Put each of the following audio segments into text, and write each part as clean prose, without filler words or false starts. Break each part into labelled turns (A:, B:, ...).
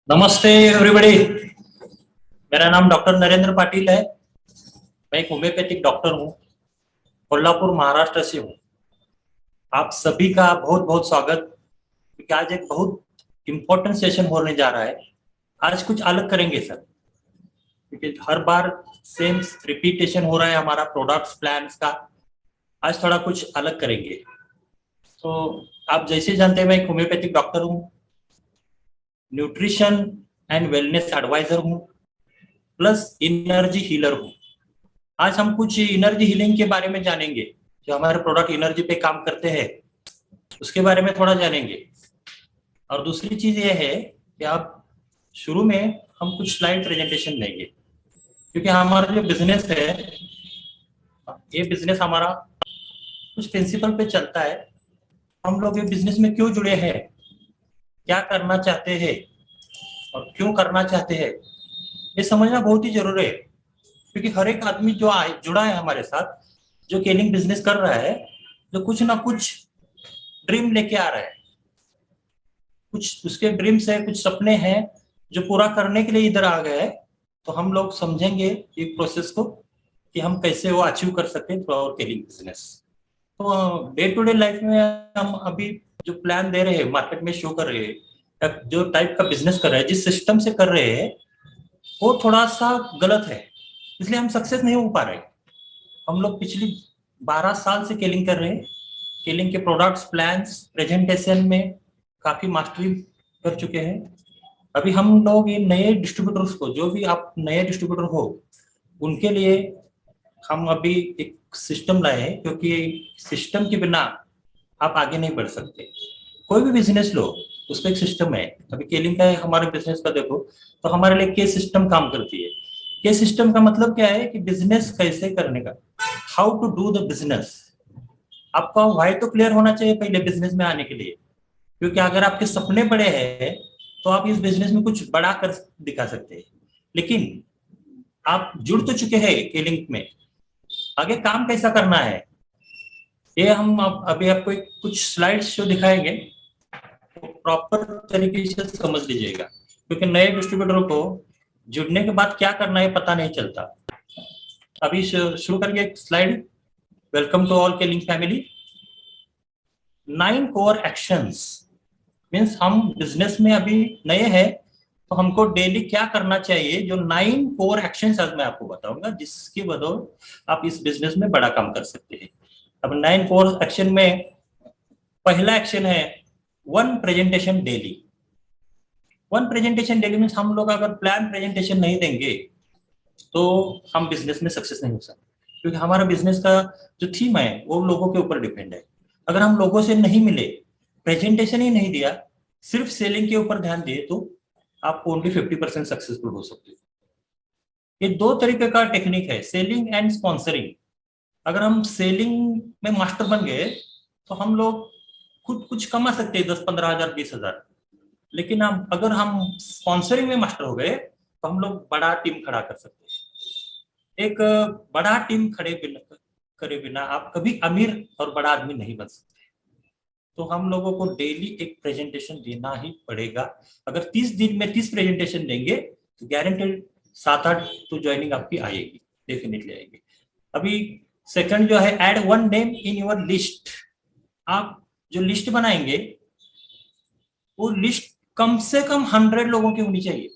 A: नमस्ते एवरीबॉडी। मेरा नाम डॉक्टर नरेंद्र पाटिल है। मैं एक होम्योपैथिक डॉक्टर हूँ। कोल्हापुर महाराष्ट्र से हूँ। आप सभी का बहुत बहुत स्वागत, क्योंकि आज एक बहुत इम्पोर्टेंट सेशन होने जा रहा है। आज कुछ अलग करेंगे सर, क्योंकि हर बार सेम रिपीटेशन हो रहा है हमारा प्रोडक्ट्स प्लान्स का। आज थोड़ा कुछ अलग करेंगे। तो आप जैसे जानते हैं, मैं एक होम्योपैथिक डॉक्टर हूँ, न्यूट्रिशन एंड वेलनेस एडवाइजर हूँ, प्लस एनर्जी हीलर हूँ। आज हम कुछ एनर्जी हीलिंग के बारे में जानेंगे। जो हमारे प्रोडक्ट एनर्जी पे काम करते हैं उसके बारे में थोड़ा जानेंगे। और दूसरी चीज ये है कि आप शुरू में हम कुछ स्लाइड प्रेजेंटेशन देंगे, क्योंकि हमारा जो बिजनेस है, ये बिजनेस हमारा कुछ प्रिंसिपल पे चलता है। हम लोग ये बिजनेस में क्यों जुड़े हैं, क्या करना चाहते हैं और क्यों करना चाहते हैं, ये समझना बहुत ही जरूरी है। क्योंकि हर एक आदमी जो जुड़ा है हमारे साथ, जो केलिंग बिजनेस कर रहा है, जो कुछ ना कुछ ड्रीम लेके आ रहा है, कुछ उसके ड्रीम्स है, कुछ सपने हैं जो पूरा करने के लिए इधर आ गए हैं। तो हम लोग समझेंगे एक प्रोसेस को कि हम कैसे वो अचीव कर सकते हैं थ्रू आवर केलिंग बिजनेस। तो डे टू डे लाइफ में हम अभी जो प्लान दे रहे हैं, मार्केट में शो कर रहे हैं, जो टाइप का बिजनेस कर रहे हैं, जिस सिस्टम से कर रहे हैं, वो थोड़ा सा गलत है। इसलिए हम सक्सेस नहीं हो पा रहे। हम लोग पिछली 12 साल से केलिंग कर रहे हैं। केलिंग के प्रोडक्ट्स प्लान्स प्रेजेंटेशन में काफी मास्टरी कर चुके हैं। अभी हम लोग ये नए डिस्ट्रीब्यूटर्स को, जो भी आप नए डिस्ट्रीब्यूटर हो, उनके लिए हम अभी एक सिस्टम लाए हैं, क्योंकि सिस्टम के बिना आप आगे नहीं बढ़ सकते। कोई भी बिजनेस लो, उसका एक सिस्टम है। अभी केलिंग का हमारे बिजनेस का देखो, तो हमारे लिए के सिस्टम काम करती है। के सिस्टम का मतलब क्या है कि बिजनेस कैसे करने का, how to do the business. आपका व्हाई तो क्लियर होना चाहिए पहले बिजनेस में आने के लिए। क्योंकि अगर आपके सपने बड़े हैं तो आप इस बिजनेस में कुछ बड़ा कर दिखा सकते हैं। लेकिन आप जुड़ तो चुके हैं केलिंग में, आगे काम कैसा करना है, ये हम अभी आपको कुछ स्लाइड्स शो दिखाएंगे, तो प्रॉपर तरीके से समझ लीजिएगा। क्योंकि नए डिस्ट्रीब्यूटरों को जुड़ने के बाद क्या करना है पता नहीं चलता। अभी शुरू करिए एक slide. Welcome to all Kelling family. 9 core actions means हम बिजनेस में अभी नए हैं, तो हमको डेली क्या करना चाहिए। जो 9 कोर एक्शंस आज मैं आपको बताऊंगा, जिसकी बदौलत आप इस बिजनेस में बड़ा काम कर सकते हैं। अब 9 कोर एक्शन में पहला एक्शन है one presentation daily. One presentation daily means हम लोग अगर प्लान प्रेजेंटेशन नहीं देंगे तो हम बिजनेस में सक्सेस नहीं हो सकते। क्योंकि हमारा बिजनेस का जो थीम है वो लोगों के ऊपर डिपेंड है। अगर हम लोगों से नहीं मिले, प्रेजेंटेशन ही नहीं दिया, सिर्फ सेलिंग के ऊपर ध्यान दिए, तो आप ओनली 50% सक्सेसफुल हो सकते हो। ये दो तरीके का टेक्निक है, सेलिंग एंड स्पॉन्सरिंग। अगर हम सेलिंग में मास्टर बन गए तो हम लोग खुद कुछ कमा सकते हैं, 10-15 हजार 20 हजार। लेकिन हम अगर हम स्पॉन्सरिंग में मास्टर हो गए तो हम लोग बड़ा टीम खड़ा कर सकते हैं। एक बड़ा टीम खड़े बिना करे बिना आप कभी अमीर और बड़ा आदमी नहीं बन सकते। तो हम लोगों को डेली एक प्रेजेंटेशन देना ही पड़ेगा। अगर 30 दिन में 30 प्रेजेंटेशन देंगे तो गारंटेड 7-8 तो ज्वाइनिंग आपकी आएगी, डेफिनेटली आएगी। अभी सेकंड जो है, add one name in your list. आप जो लिस्ट बनाएंगे वो लिस्ट कम से कम 100 लोगों की होनी चाहिए।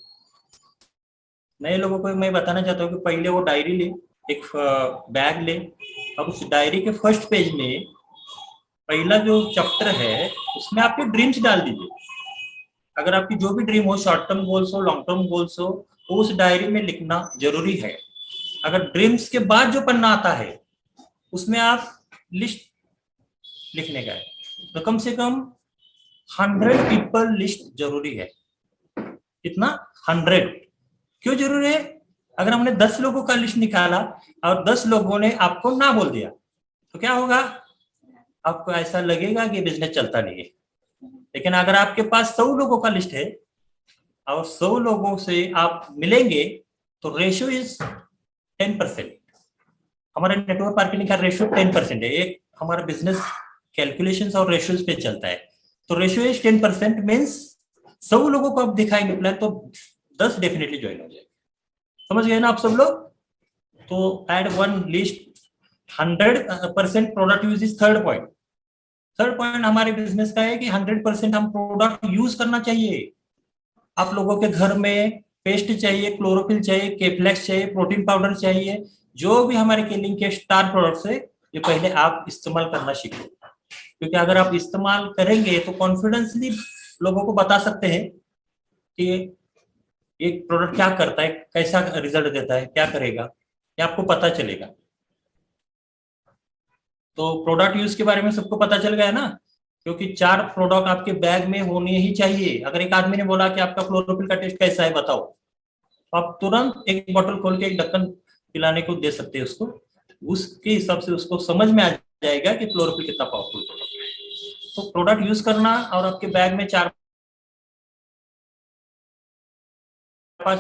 A: नए लोगों को मैं बताना चाहता हूँ कि पहले वो डायरी ले, एक बैग ले, और उस डायरी के फर्स्ट पेज में पहला जो चैप्टर है उसमें आपके ड्रीम्स डाल दीजिए। अगर आपकी जो भी ड्रीम हो, शॉर्ट टर्म गोल्स हो, लॉन्ग टर्म गोल्स हो, तो उस डायरी में लिखना जरूरी है। अगर ड्रीम्स के बाद जो पन्ना आता है उसमें आप लिस्ट लिखने का है, तो कम से कम 100 पीपल लिस्ट जरूरी है। कितना? 100। क्यों जरूरी है? अगर हमने 10 लोगों का लिस्ट निकाला और 10 लोगों ने आपको ना बोल दिया तो क्या होगा? आपको ऐसा लगेगा कि बिजनेस चलता नहीं है। लेकिन अगर आपके पास 100 लोगों का लिस्ट है और 100 लोगों से आप मिलेंगे तो रेशियो इज 10%। हमारे नेटवर्क मार्केटिंग का रेशियो 10% है। एक हमारा बिजनेस कैलकुलेशंस और रेशियोज पे चलता है। तो रेशियो इज 10% मीन्स 100 लोगों को आप दिखाएंगे प्लान तो 10 डेफिनेटली ज्वाइन हो जाएंगे। समझ गए ना आप सब लोग? तो ad one list 100% product use is third point. Third point हमारे बिजनेस का है कि 100% हम प्रोडक्ट यूज करना चाहिए। आप लोगों के घर में पेस्ट चाहिए, क्लोरोफिल चाहिए, केफ्लेक्स चाहिए, प्रोटीन पाउडर चाहिए, जो भी हमारे केलिंग के स्टार प्रोडक्ट्स है, ये पहले आप इस्तेमाल करना सीखो। क्योंकि अगर आप इस्तेमाल करेंगे तो कॉन्फिडेंसली लोगों को बता सकते हैं कि एक प्रोडक्ट क्या करता है, कैसा रिजल्ट देता है, क्या करेगा, ये आपको पता चलेगा। तो प्रोडक्ट यूज के बारे में सबको पता चल गया ना? क्योंकि 4 प्रोडक्ट आपके बैग में होने ही चाहिए। अगर एक आदमी ने बोला कि आपका क्लोरोफिल का टेस्ट कैसा है बताओ, तो आप तुरंत एक बोतल खोल के एक ढक्कन पिलाने को दे सकते हैं उसको। उसके हिसाब से उसको समझ में आ जाएगा कि क्लोरोफिल कितना पावरफुल प्रोडक्ट है। तो प्रोडक्ट यूज करना और आपके बैग में 4-5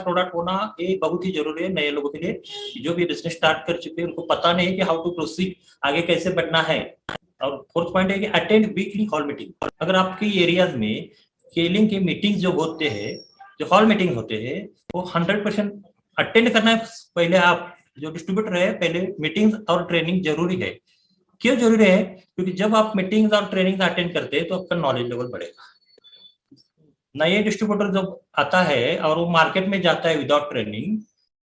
A: प्रोडक्ट होना ये बहुत ही जरूरी है नए लोगों के लिए। जो भी बिजनेस स्टार्ट कर चुके हैं उनको पता नहीं कि हाउ टू प्रोसीड, आगे कैसे बढ़ना है। और फोर्थ पॉइंट है कि अटेंड वीकली हॉल मीटिंग। अगर आपके एरियाज में स्केलिंग के मीटिंग जो होते हैं, जो हॉल मीटिंग होते हैं, वो 100% अटेंड करना है। पहले आप जो डिस्ट्रीब्यूटर है, पहले मीटिंग और ट्रेनिंग जरूरी है। क्यों जरूरी है? क्योंकि जब आप मीटिंग्स और ट्रेनिंग अटेंड करते हैं तो आपका नॉलेज लेवल बढ़ेगा। नए डिस्ट्रीब्यूटर जब आता है और वो मार्केट में जाता है विदाउट ट्रेनिंग,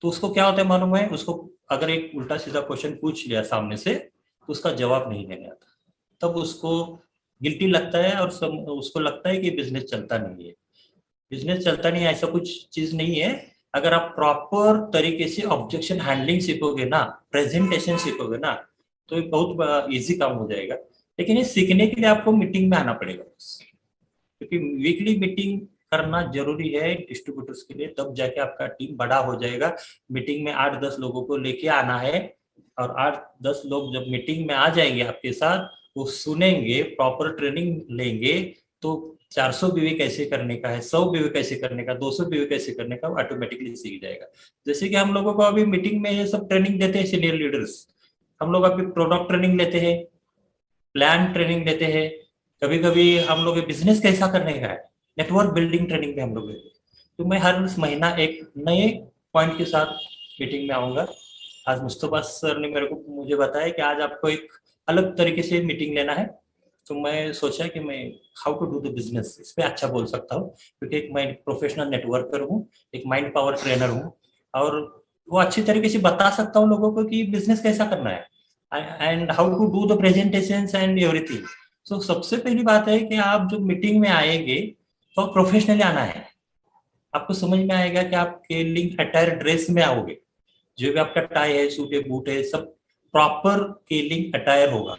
A: तो उसको क्या होता है मालूम है? उसको अगर एक उल्टा सीधा क्वेश्चन पूछ लिया सामने से तो उसका जवाब नहीं देने आता, तब उसको गिल्टी लगता है और उसको लगता है कि बिजनेस चलता नहीं है। बिजनेस चलता नहीं है ऐसा कुछ चीज नहीं है। अगर आप प्रॉपर तरीके से ऑब्जेक्शन हैंडलिंग सीखोगे ना, प्रेजेंटेशन सीखोगे ना, तो ये बहुत इजी काम हो जाएगा। लेकिन ये सीखने के लिए आपको मीटिंग में आना पड़ेगा, क्योंकि वीकली मीटिंग करना जरूरी है डिस्ट्रीब्यूटर्स के लिए, तब जाके आपका टीम बड़ा हो जाएगा। मीटिंग में 8-10 लोगों को लेके आना है, और 8-10 लोग जब मीटिंग में आ जाएंगे आपके साथ, वो सुनेंगे, प्रॉपर ट्रेनिंग लेंगे, तो 400 बीवी कैसे करने का है, 100 बीवी कैसे करने का, 200 बीवी कैसे करने का, ऑटोमेटिकली सीख जाएगा। जैसे कि हम लोगों को अभी मीटिंग में ये सब ट्रेनिंग देते हैं सीनियर लीडर्स। हम लोग अभी प्रोडक्ट ट्रेनिंग लेते हैं, प्लान ट्रेनिंग देते हैं, कभी कभी हम लोग बिजनेस कैसा करने का है, नेटवर्क बिल्डिंग ट्रेनिंग पे हम लोग देते हैं। तो मैं हर महीना एक नए पॉइंट के साथ मीटिंग में आऊंगा। आज मुस्तफा सर ने मुझे बताया कि आज आपको एक अलग तरीके से मीटिंग लेना है। तो मैं सोचा कि मैं how to do the business इस पे अच्छा बोल सकता हूँ, क्योंकि एक मैं प्रोफेशनल नेटवर्कर हूँ, एक माइंड पावर ट्रेनर हूँ, और वो अच्छी तरीके से बता सकता हूँ लोगों को कि बिजनेस कैसा करना है, and how to do the presentations and everything. So सबसे पहली बात है कि आप जब मीटिंग में आएंगे तो प्रोफेशनली आना है। आपको समझ में आएगा कि आप केलिंग अटायर ड्रेस में आओगे, जो भी आपका टाई है, सूट है, बूट है, सब प्रॉपर केलिंग अटायर होगा।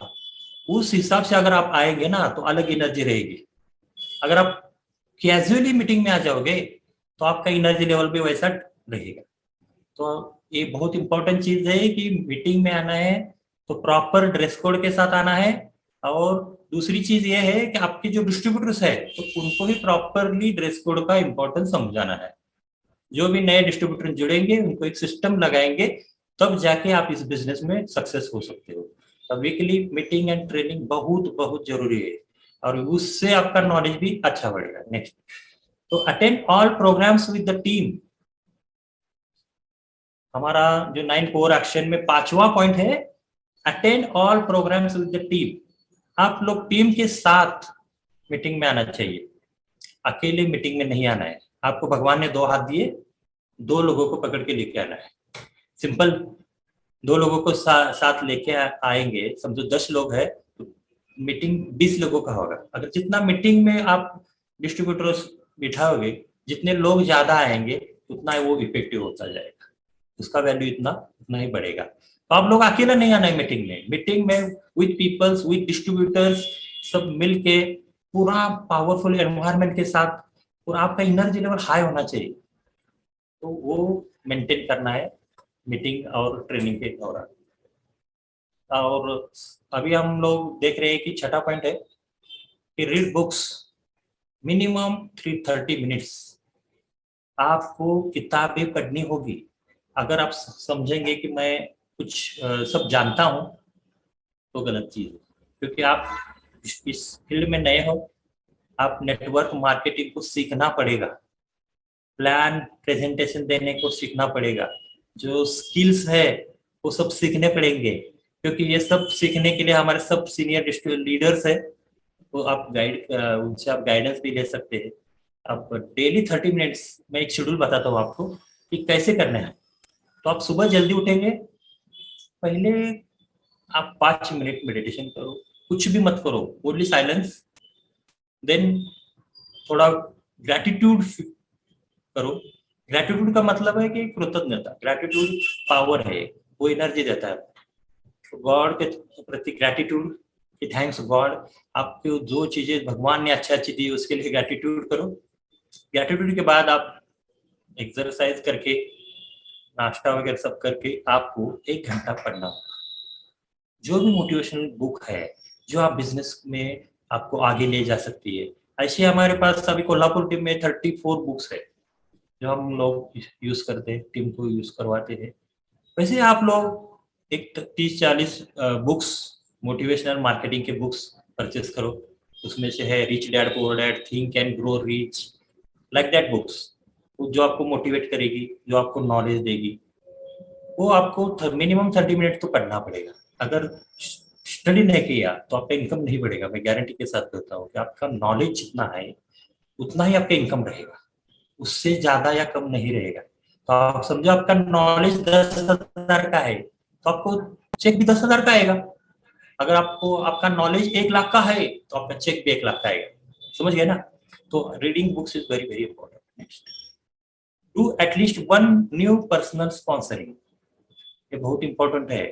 A: उस हिसाब से अगर आप आएंगे ना तो अलग एनर्जी रहेगी। अगर आप कैजुअली मीटिंग में आ जाओगे तो आपका एनर्जी लेवल भी वैसा रहेगा। तो ये बहुत इंपॉर्टेंट चीज है कि मीटिंग में आना है तो प्रॉपर ड्रेस कोड के साथ आना है। और दूसरी चीज ये है कि आपके जो डिस्ट्रीब्यूटर्स है तो उनको भी प्रॉपरली ड्रेस कोड का इंपॉर्टेंस समझाना है। जो भी नए डिस्ट्रीब्यूटर जुड़ेंगे उनको एक सिस्टम लगाएंगे, तब जाके आप इस बिजनेस में सक्सेस हो सकते हो। तो वीकली मीटिंग एंड ट्रेनिंग बहुत बहुत जरूरी है, और उससे आपका नॉलेज भी अच्छा बढ़ेगा। नेक्स्ट, तो attend all programmes with the team. हमारा जो 9 कोर एक्शन में 5वां पॉइंट है, attend all programmes with the team. आप लोग टीम के साथ मीटिंग में आना चाहिए, अकेले मीटिंग में नहीं आना है। आपको भगवान ने 2 हाथ दिए, 2 लोगों को पकड़ के लेके आना है। सिंपल, 2 लोगों को साथ लेके आएंगे, समझो 10 लोग है तो मीटिंग 20 लोगों का होगा। अगर जितना मीटिंग में आप डिस्ट्रीब्यूटर्स बिठाओगे, जितने लोग ज्यादा आएंगे उतना वो इफेक्टिव होता जाएगा, उसका वैल्यू इतना उतना ही बढ़ेगा। तो आप लोग अकेला नहीं आना है मीटिंग में। मीटिंग में विद पीपल्स, विद डिस्ट्रीब्यूटर्स, सब मिलके पूरा पावरफुल एनवायरनमेंट के साथ, और आपका एनर्जी लेवल हाई होना चाहिए। तो वो मेंटेन करना है मीटिंग और ट्रेनिंग के दौरान। और अभी हम लोग देख रहे हैं कि छठा पॉइंट है कि रीड बुक्स मिनिमम 330 मिनट्स। आपको किताबें पढ़नी होगी। अगर आप समझेंगे कि मैं कुछ सब जानता हूँ, तो गलत चीज है, क्योंकि आप इस फील्ड में नए हो, आप नेटवर्क मार्केटिंग को सीखना पड़ेगा, प्लान प्रेजेंटेशन देने को सीखना पड़ेगा, जो स्किल्स है वो सब सीखने पड़ेंगे, क्योंकि ये सब सीखने के लिए हमारे सब सीनियर लीडर्स है, तो आप उनसे आप गाइडेंस भी ले सकते हैं। अब डेली 30 मिनट्स में एक शेड्यूल बताता हूँ आपको कि कैसे करना है। तो आप सुबह जल्दी उठेंगे, पहले आप 5 मिनट मेडिटेशन करो, कुछ भी मत करो, ओनली साइलेंस। देन थोड़ा ग्रैटिट्यूड करो। ग्रैटिट्यूड का मतलब है कि कृतज्ञता, ग्रैटिट्यूड पावर है, वो एनर्जी देता है। गॉड के प्रति ग्रैटिट्यूड, कि थैंक्स गॉड, आपको जो चीजें भगवान ने अच्छा अच्छी दी उसके लिए ग्रैटिट्यूड करो। ग्रैटिट्यूड के बाद आप एक्सरसाइज करके, नाश्ता वगैरह सब करके आपको 1 घंटा पढ़ना। जो भी मोटिवेशनल बुक है जो आप बिजनेस में आपको आगे ले जा सकती है, ऐसे हमारे पास अभी कोल्हापुर टीम में 34 बुक्स है जो हम लोग यूज करते हैं, टीम को यूज करवाते हैं। वैसे आप लोग एक 30-40 बुक्स, मोटिवेशनल मार्केटिंग के बुक्स परचेस करो। उसमें से है rich dad poor dad, think and grow rich, like that books, जो आपको मोटिवेट करेगी, जो आपको नॉलेज देगी। वो आपको मिनिमम 30 मिनट तो पढ़ना पड़ेगा। अगर स्टडी नहीं किया तो आपका इनकम नहीं बढ़ेगा। मैं गारंटी के साथ कहता हूँ कि आपका नॉलेज जितना है उतना ही आपका इनकम रहेगा, उससे ज्यादा या कम नहीं रहेगा। तो आप समझो आपका नॉलेज 10,000 का है तो आपको चेक भी 10,000 का आएगा। अगर आपको आपका नॉलेज 1 लाख का है तो आपका चेक भी 1 लाख का आएगा। समझ गए ना? तो reading books is very very important. Next, do at least one new personal sponsoring. ये बहुत इंपॉर्टेंट है।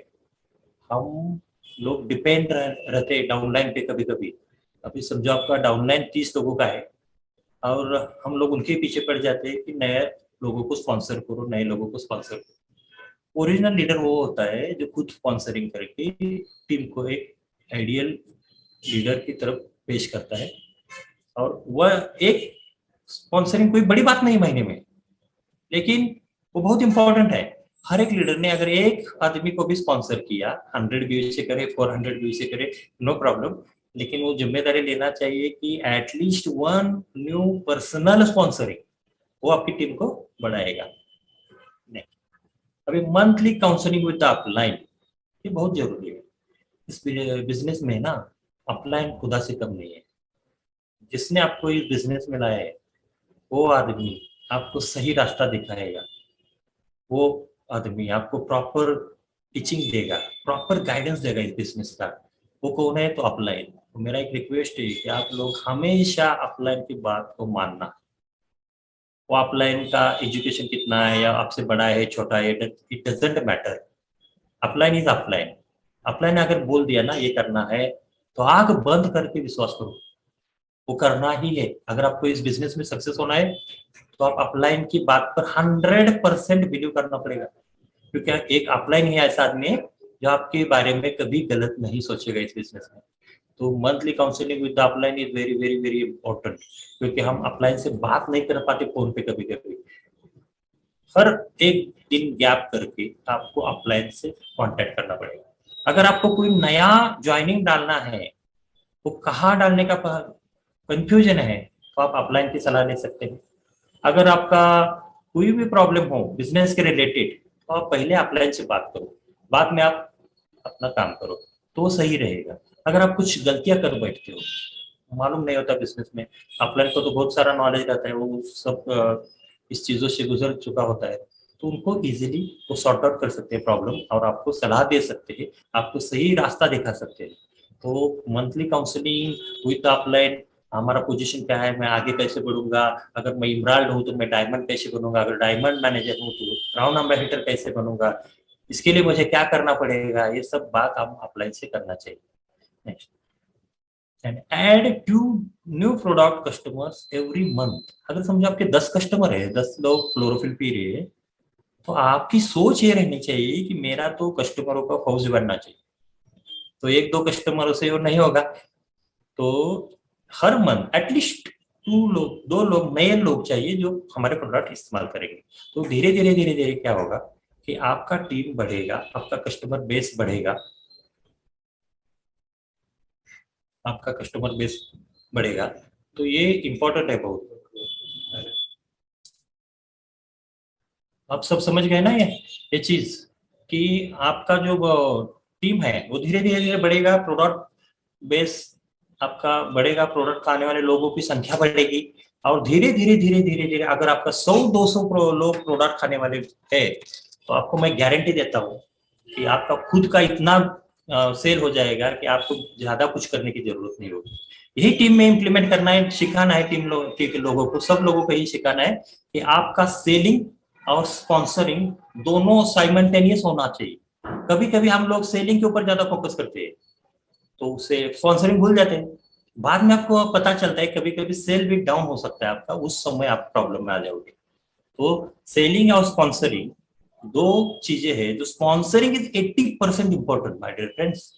A: हम लोग डिपेंड रहते हैं डाउनलाइन पे कभी कभी। अभी समझो आपका डाउनलाइन 30 लोगों का है और हम लोग उनके पीछे पड़ जाते हैं कि नए लोगों को स्पॉन्सर करो, नए लोगों को स्पॉन्सर करो। ओरिजिनल लीडर वो होता है जो खुद स्पॉन्सरिंग करके टीम को एक आइडियल लीडर की तरफ पेश करता है। और वह एक स्पॉन्सरिंग कोई बड़ी बात नहीं महीने में, लेकिन वो बहुत इंपॉर्टेंट है। हर एक लीडर ने अगर एक आदमी को भी स्पॉन्सर किया, 100 व्यू से करे, 400 व्यू से करे, नो प्रॉब्लम, लेकिन वो जिम्मेदारी लेना चाहिए कि at least one new personal sponsoring वो आपकी टीम को बढ़ाएगा। नहीं, अभी monthly counselling with the upline, ये बहुत जरूरी है। इस बिजनेस में ना अपलाइन खुदा से कम नहीं है। जिसने आपको इस बिजनेस में लाया है वो आदमी आपको सही रास्ता दिखाएगा, वो आदमी आपको प्रॉपर टीचिंग देगा, प्रॉपर गाइडेंस देगा इस बिजनेस का। वो कौन है? तो अपलाइन। तो मेरा एक रिक्वेस्ट है कि आप लोग हमेशा अपलाइन की बात को मानना। वो अपलाइन का एजुकेशन कितना है या आपसे बड़ा है छोटा है, it doesn't matter. Upline is upline. Upline अगर बोल दिया ना ये करना है तो आंख बंद करके विश्वास करो, वो करना ही है। अगर आपको इस बिजनेस में सक्सेस होना है तो आप अपलाइन की बात पर 100% बिलीव करना पड़ेगा, क्योंकि एक अपलाइन ही ऐसा आदमी है जो आपके बारे में कभी गलत नहीं सोचेगा इस बिजनेस में। तो monthly counselling with the upline is very very very important, क्योंकि हम अपलाइन से बात नहीं कर पाते फोन पे कभी कभी। हर एक दिन गैप करके आपको अपलाइन से कांटेक्ट करना पड़ेगा। अगर आपको कोई नया ज्वाइनिंग डालना है, वो कहाँ डालने का कंफ्यूजन है, तो आप अपलाइन की सलाह ले सकते हैं। अगर आपका कोई भी प्रॉब्लम हो बिजनेस के रिलेटेड तो आप पहले अपलाइन से बात करो, बाद में आप अपना काम करो, तो सही रहेगा। अगर आप कुछ गलतियां कर बैठते हो, मालूम नहीं होता बिजनेस में, अपलाइन को तो बहुत सारा नॉलेज रहता है, वो सब इस चीजों से गुजर चुका होता है, तो उनको इजीली वो सॉर्ट आउट कर सकते हैं प्रॉब्लम, और आपको सलाह दे सकते हैं, आपको सही रास्ता दिखा सकते हैं। तो मंथली काउंसलिंग विद अपलाइन, हमारा पोजीशन क्या है, मैं आगे कैसे बढ़ूंगा, अगर मैं इमराल्ड हूँ तो मैं डायमंड कैसे बनूंगा, अगर डायमंड मैनेजर हूँ तो ब्राउन एम्बेसडर कैसे बनूंगा, इसके लिए मुझे क्या करना पड़ेगा, ये सब बात हम अपलाइन से करना चाहिए। Next, and add 2 new product customers every month. अगर समझो आपके 10 कस्टमर है, 10 लोग क्लोरोफिल पी रहे हैं, तो आपकी सोच ये रहनी चाहिए कि मेरा तो कस्टमरों का फौज बनना चाहिए। तो 1-2 कस्टमरों से वो नहीं होगा, तो हर मंथ एटलीस्ट 2 लोग, 2 लोग नए लोग चाहिए जो हमारे प्रोडक्ट इस्तेमाल करेंगे। तो धीरे धीरे धीरे धीरे क्या होगा कि आपका टीम बढ़ेगा, आपका कस्टमर बेस बढ़ेगा, आपका कस्टमर बेस बढ़ेगा, तो ये इम्पोर्टेंट है बहुत। आप सब समझ गए ना ये चीज, कि आपका जो टीम है वो धीरे धीरे धीरे बढ़ेगा, प्रोडक्ट बेस आपका बढ़ेगा, प्रोडक्ट खाने वाले लोगों की संख्या बढ़ेगी, और धीरे धीरे धीरे धीरे धीरे अगर आपका 100-200 लोग प्रोडक्ट खाने वाले है, तो आपको मैं गारंटी देता हूँ कि आपका खुद का इतना सेल हो जाएगा कि आपको ज्यादा कुछ करने की जरूरत नहीं होगी। यही टीम में इम्प्लीमेंट करना है, सिखाना है टीम के लोगों को, सब लोगों को यही सिखाना है कि आपका सेलिंग और स्पॉन्सरिंग दोनों साइमल्टेनियस होना चाहिए। कभी कभी हम लोग सेलिंग के ऊपर ज्यादा फोकस करते हैं तो उससे स्पॉन्सरिंग भूल जाते हैं। बाद में आपको पता चलता है कभी कभी सेल भी डाउन हो सकता है आपका, उस समय आप प्रॉब्लम में आ जाओगे। तो सेलिंग और स्पॉन्सरिंग दो चीजें हैं। जो sponsoring is 80% important my dear friends.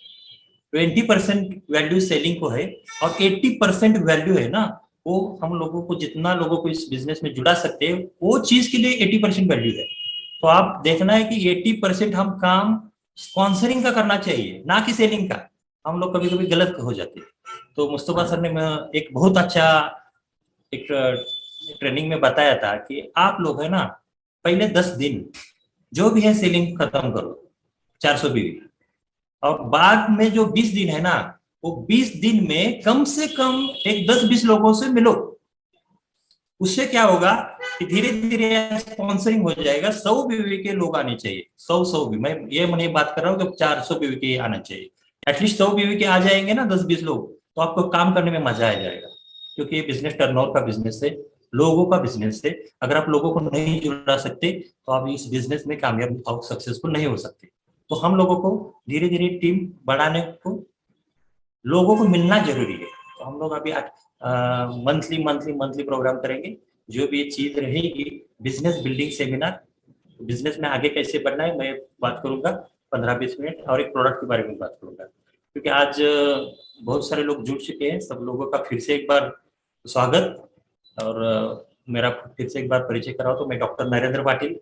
A: 20% value selling को है और 80% वैल्यू है ना, वो हम लोगों को जितना लोगों को इस बिजनेस में जुड़ा सकते हैं वो चीज के लिए 80% वैल्यू है। तो आप देखना है कि 80% हम काम स्पॉन्सरिंग का करना चाहिए, ना कि सेलिंग का। हम लोग कभी कभी गलत हो जाते हैं। तो मुस्तफा सर ने एक बहुत अच्छा एक ट्रेनिंग में बताया था कि आप लोग है ना, पहले 10 दिन जो भी है सेलिंग खत्म करो 400 बीवी, और बाद में जो 20 दिन है ना, वो 20 दिन में कम से कम एक 10-20 लोगों से मिलो। उससे क्या होगा कि धीरे धीरे स्पॉन्सरिंग हो जाएगा। 100 बीवी के लोग आने चाहिए, 100 भी, मैं बात कर रहा हूँ कि 400 बीवी के आना चाहिए। एटलीस्ट 100 बीवी के आ जाएंगे ना 10-20 लोग, तो आपको काम करने में मजा आ जाएगा। क्योंकि ये बिजनेस टर्नओवर का बिजनेस है, लोगों का बिजनेस है। अगर आप लोगों को नहीं जुड़ा सकते तो आप इस बिजनेस में कामयाब और सक्सेसफुल नहीं हो सकते। तो हम लोगों को धीरे धीरे टीम बढ़ाने को, लोगों को मिलना जरूरी है। तो हम लोग अभी मंथली मंथली मंथली प्रोग्राम करेंगे। जो भी ये चीज रहेगी बिजनेस बिल्डिंग सेमिनार, बिजनेस में आगे कैसे बढ़ना है मैं बात करूंगा 15-20 मिनट, और एक प्रोडक्ट के बारे में बात करूंगा। क्योंकि आज बहुत सारे लोग जुड़ चुके हैं, सब लोगों का फिर से एक बार स्वागत। और मेरा फिर से एक बार परिचय कराओ तो मैं doctor Narendra Patil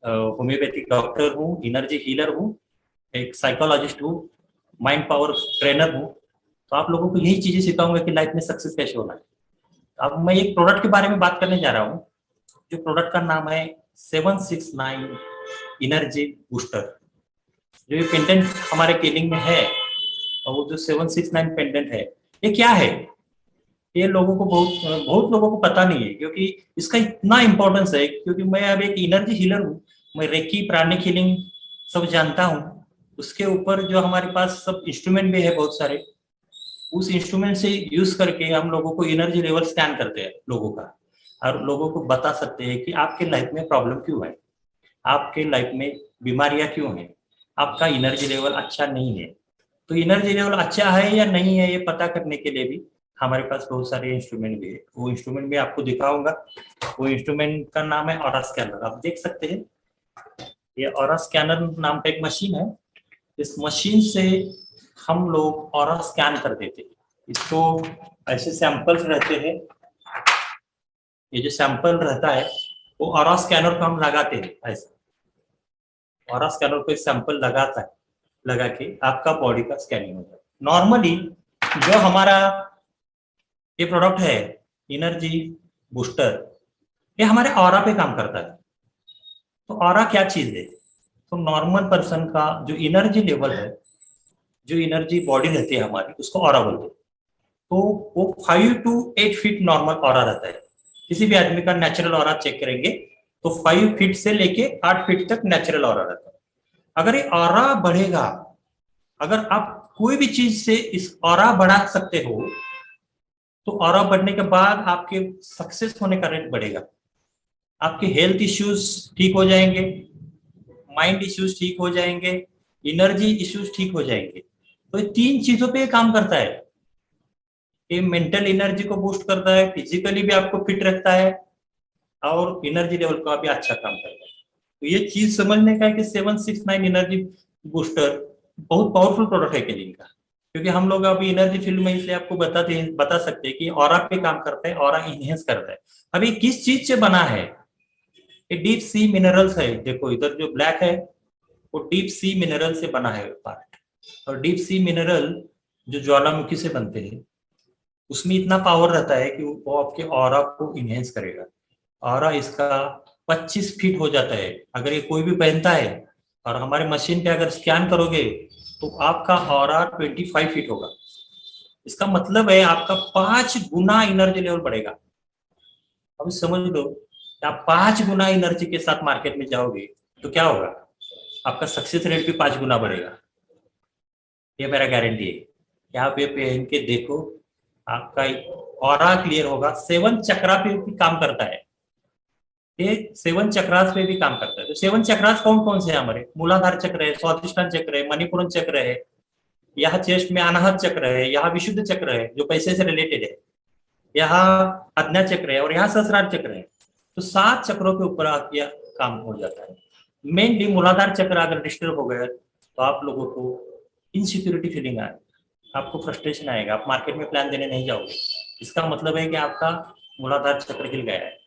A: homeopathic doctor हूँ, एनर्जी हीलर हूँ, एक साइकोलॉजिस्ट हूँ, माइंड पावर ट्रेनर हूँ। तो आप लोगों को यही चीजें सिखाऊंगा कि लाइफ में सक्सेस कैसे होना है। अब मैं एक प्रोडक्ट के बारे में बात करने जा रहा हूँ। जो प्रोडक्ट का नाम है 769 एनर्जी बूस्टर। जो ये पेंडेंट हमारे केलिंग में है, और वो जो 769 पेंडेंट है, ये क्या है, ये लोगों को बहुत बहुत लोगों को पता नहीं है। क्योंकि इसका इतना इंपॉर्टेंस है, क्योंकि मैं अब एक एनर्जी हीलर हूँ। मैं रेकी, प्राणिक हीलिंग सब जानता हूँ। उसके ऊपर जो हमारे पास सब इंस्ट्रूमेंट भी है बहुत सारे, उस इंस्ट्रूमेंट से यूज करके हम लोगों को एनर्जी लेवल स्कैन करते हैं लोगों का, और लोगों को बता सकते हैं कि आपके लाइफ में प्रॉब्लम क्यों है, आपके लाइफ में बीमारियां क्यों है, आपका एनर्जी लेवल अच्छा नहीं है। तो एनर्जी लेवल अच्छा है या नहीं है ये पता करने के लिए भी हमारे पास बहुत सारे इंस्ट्रूमेंट भी है। वो इंस्ट्रूमेंट भी आपको दिखाऊंगा। वो इंस्ट्रूमेंट का नाम है ऑरा स्कैनर। आप देख सकते हैं, ये ऑरा स्कैनर नाम का एक मशीन है। इस मशीन से हम लोग ऑरा स्कैन कर देते हैं। इसको ऐसे सैंपल्स रहते हैं, ये जो सैंपल रहता है वो ऑरा स्कैनर को हम लगाते हैं। ऐसे ऑरा स्कैनर को एक सैंपल लगाता है, लगा के आपका बॉडी का स्कैनिंग होता है। नॉर्मली जो हमारा ये प्रोडक्ट है एनर्जी बूस्टर, ये हमारे ऑरा पे काम करता है। तो ऑरा क्या चीज है, तो नॉर्मल पर्सन का जो एनर्जी लेवल है, जो एनर्जी बॉडी रहती है हमारी, उसको ऑरा बोलते हैं। तो वो 5 to 8 फीट नॉर्मल ऑरा रहता है। किसी भी आदमी का नेचुरल ऑरा चेक करेंगे तो 5 फीट से लेके 8 फीट तक नेचुरल ऑरा रहता है। अगर ये ऑरा बढ़ेगा, अगर आप कोई भी चीज से इस ऑरा बढ़ा सकते हो, तो ऑरा बढ़ने के बाद आपके सक्सेस होने का रेट बढ़ेगा, आपके हेल्थ इश्यूज ठीक हो जाएंगे, माइंड इश्यूज ठीक हो जाएंगे, एनर्जी इश्यूज ठीक हो जाएंगे। तो ये 3 चीजों पे काम करता है। ये मेंटल एनर्जी को बूस्ट करता है, फिजिकली भी आपको फिट रखता है, और एनर्जी लेवल का भी अच्छा काम करता है। तो ये चीज समझने का है कि 769 एनर्जी बूस्टर बहुत पावरफुल प्रोडक्ट है केलिन का। क्योंकि हम लोग अभी एनर्जी फील्ड में, इसलिए आपको बता सकते हैं कि ऑरा पे काम करता है, ऑरा इनहेंस करता है। अभी किस चीज से बना है, ये डीप सी मिनरल्स है। देखो इधर जो ब्लैक है वो डीप सी मिनरल से बना है पार्ट। और डीप सी मिनरल जो ज्वालामुखी से बनते हैं, उसमें इतना पावर रहता है कि वो आपके ऑरा को इनहेंस करेगा। ऑरा इसका 25 फीट हो जाता है अगर ये कोई भी पहनता है, और हमारे मशीन पे अगर स्कैन करोगे तो आपका ऑरा 25 फीट होगा। इसका मतलब है आपका 5 गुना एनर्जी लेवल बढ़ेगा। अब समझ लो कि आप 5 गुना एनर्जी के साथ मार्केट में जाओगे तो क्या होगा, आपका सक्सेस रेट भी 5 गुना बढ़ेगा। ये मेरा गारंटी है कि आप ये पहन के देखो, आपका ऑरा क्लियर होगा। 7 चक्रा पे भी काम करता है ये, 7 चक्रास पे भी काम करता है। तो 7 चक्रास कौन कौन से हैं हमारे? मूलाधार चक्र है, स्वादिष्ठान चक्र है, मणिपुरम चक्र है, यहाँ चेस्ट में अनाहत चक्र है, यहाँ विशुद्ध चक्र है जो पैसे से रिलेटेड है, यहाँ आज्ञा चक्र है, और यहाँ सहस्रार चक्र है। तो 7 चक्रों के ऊपर आपका काम हो जाता है। मेनली मूलाधार चक्र अगर डिस्टर्ब हो गया तो आप लोगों को इनसिक्योरिटी फीलिंग आए, आपको फ्रस्ट्रेशन आएगा, आप मार्केट में प्लान देने नहीं जाओगे। इसका मतलब है कि आपका मूलाधार चक्र हिल गया है।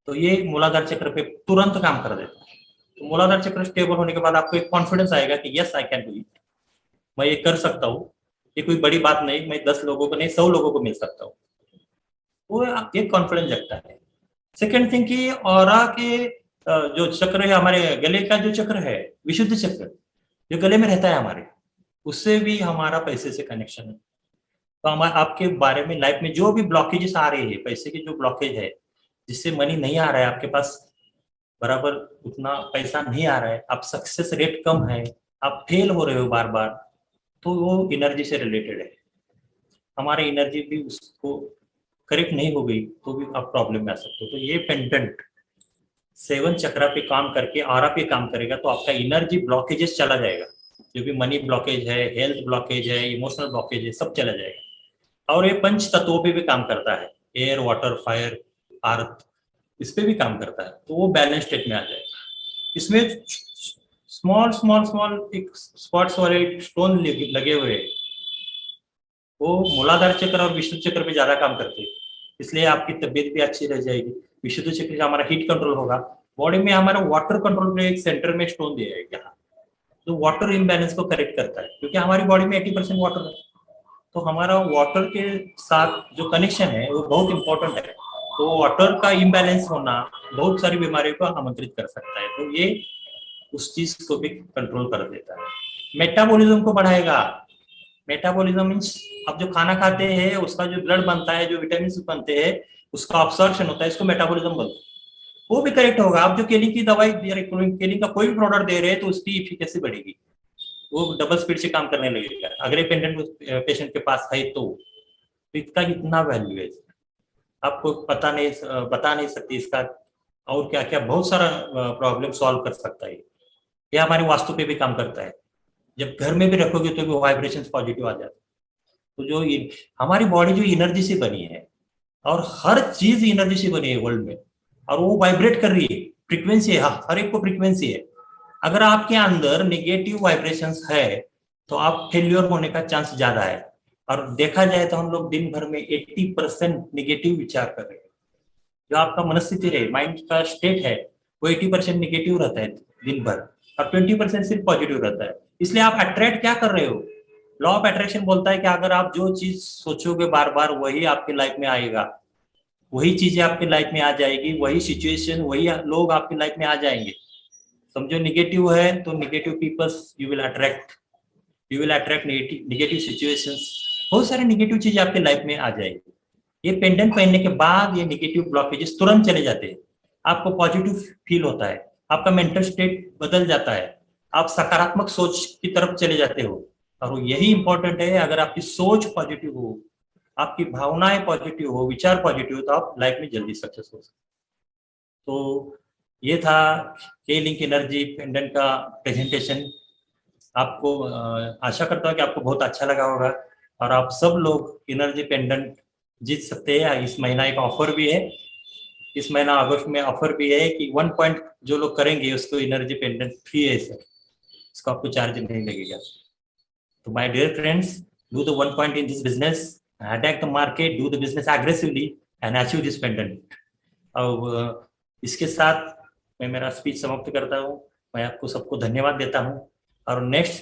A: तो ये मूलाधार चक्र पे तुरंत काम कर देता है। तो मूलाधार चक्र स्टेबल होने के बाद आपको एक कॉन्फिडेंस आएगा कि yes I can do it, मैं ये कर सकता हूँ, ये कोई बड़ी बात नहीं, मैं 10 लोगों को नहीं 100 लोगों को मिल सकता हूँ। वो एक कॉन्फिडेंस जगता है। सेकेंड थिंग कि ऑरा के जो चक्र है, हमारे गले का जो चक्र है, विशुद्ध चक्र जो गले में रहता है हमारे, उससे भी हमारा पैसे से कनेक्शन है। तो हमारे आपके बारे में लाइफ में जो भी ब्लॉकेजेस आ रहे हैं, पैसे के जो ब्लॉकेज है, जिससे मनी नहीं आ रहा है आपके पास, बराबर उतना पैसा नहीं आ रहा है, आप सक्सेस रेट कम है, आप फेल हो रहे हो बार बार, तो वो एनर्जी से रिलेटेड है। हमारी एनर्जी भी उसको करेक्ट नहीं हो गई तो भी आप प्रॉब्लम में आ सकते हो। तो ये पेंडेंट 7 चक्रा पे काम करके ऑरा पे काम करेगा तो आपका एनर्जी ब्लॉकेजेस चला जाएगा। जो भी मनी ब्लॉकेज है, हेल्थ ब्लॉकेज है, इमोशनल ब्लॉकेज है, सब चला जाएगा। और ये पंच तत्वों पे भी काम करता है, एयर, वाटर, फायर, अर्थ, इस पे भी काम करता है। तो वो बैलेंस स्टेट में आ जाएगा। इसमें स्मॉल स्मॉल स्मॉल एक स्पॉट्स वाले स्टोन लगे हुए हैं, वो मूलाधार चक्र और विशुद्ध चक्र पे ज्यादा काम करते हैं, इसलिए आपकी तबीयत भी अच्छी रह जाएगी। विशुद्ध चक्र से हमारा हीट कंट्रोल होगा। बॉडी में हमारा वाटर कंट्रोल पे एक सेंटर में स्टोन दिया है यहाँ, तो वाटर इम्बैलेंस को करेक्ट करता है, क्योंकि हमारी बॉडी में 80% वाटर है। तो हमारा वाटर के साथ जो कनेक्शन है वो बहुत इंपॉर्टेंट है। तो वाटर का इम्बैलेंस होना बहुत सारी बीमारियों को आमंत्रित कर सकता है, तो ये उस चीज को भी कंट्रोल कर देता है। मेटाबॉलिज्म को बढ़ाएगा। मेटाबॉलिज्म मीन्स आप जो खाना खाते हैं उसका जो ब्लड बनता है, जो विटामिन बनते हैं, उसका ऑब्सॉर्प्शन होता है, इसको मेटाबॉलिज्म बोलते हैं। वो भी करेक्ट होगा। आप जो केली की दवाई दे रहे, केली का कोई भी प्रोडक्ट दे रहे हैं तो उसकी इफिकेसी बढ़ेगी, वो डबल स्पीड से काम करने लगेगा। अगर ये पेंडेंट पेशेंट के पास है तो इसका कितना वैल्यू है आपको बता नहीं सकती इसका। और क्या क्या बहुत सारा प्रॉब्लम सॉल्व कर सकता है। ये हमारी वास्तु पे भी काम करता है। जब घर में भी रखोगे तो भी वाइब्रेशन पॉजिटिव आ जाता है। तो जो हमारी बॉडी जो एनर्जी से बनी है, और हर चीज एनर्जी से बनी है वर्ल्ड में, और वो वाइब्रेट कर रही है, फ्रीक्वेंसी है, हर एक को फ्रीक्वेंसी है। अगर आपके अंदर नेगेटिव वाइब्रेशंस है तो आप फेल्योर होने का चांस ज्यादा है। और देखा जाए तो हम लोग दिन भर में 80% निगेटिव विचार कर रहे हैं। जो आपका मनस्थिति है, माइंड का स्टेट है, वो 80% निगेटिव रहता है दिन भर, और 20% सिर्फ पॉजिटिव रहता है। इसलिए आप अट्रैक्ट क्या कर रहे हो? लॉ ऑफ अट्रैक्शन बोलता है कि अगर आप जो चीज सोचोगे बार बार वही आपके लाइफ में आएगा, वही चीजें आपकी लाइफ में आ जाएगी, वही सिचुएशन, वही लोग आपकी लाइफ में आ जाएंगे। समझो निगेटिव है तो negative peoples you will attract, you will attract negative situations, बहुत सारे निगेटिव चीजें आपके लाइफ में आ जाएगी। ये पेंडेंट पहनने के बाद ये निगेटिव ब्लॉकेजेस तुरंत चले जाते हैं, आपको पॉजिटिव फील होता है, आपका मेंटल स्टेट बदल जाता है, आप सकारात्मक सोच की तरफ चले जाते हो। और यही इंपॉर्टेंट है, अगर आपकी सोच पॉजिटिव हो, आपकी भावनाएं पॉजिटिव हो, विचार पॉजिटिव हो, तो आप लाइफ में जल्दी सक्सेस हो सकते। तो ये था के लिंक एनर्जी पेंडेंट का प्रेजेंटेशन। आपको आशा करता हूँ कि आपको बहुत अच्छा लगा होगा, और आप सब लोग एनर्जी पेंडेंट जीत सकते हैं। इस महीना एक ऑफर भी है, इस महीना अगस्त में ऑफर भी है कि 1 पॉइंट जो लोग करेंगे उसको एनर्जी पेंडेंट फ्री है सर, इसका आपको चार्ज नहीं लगेगा। तो my dear friends, do the 1 point in this business, attack the market, do the business aggressively and achieve this pendant. अब इसके साथ मैं मेरा स्पीच समाप्त करता हूँ। मैं आपको सबको धन्यवाद देता हूँ, और नेक्स्ट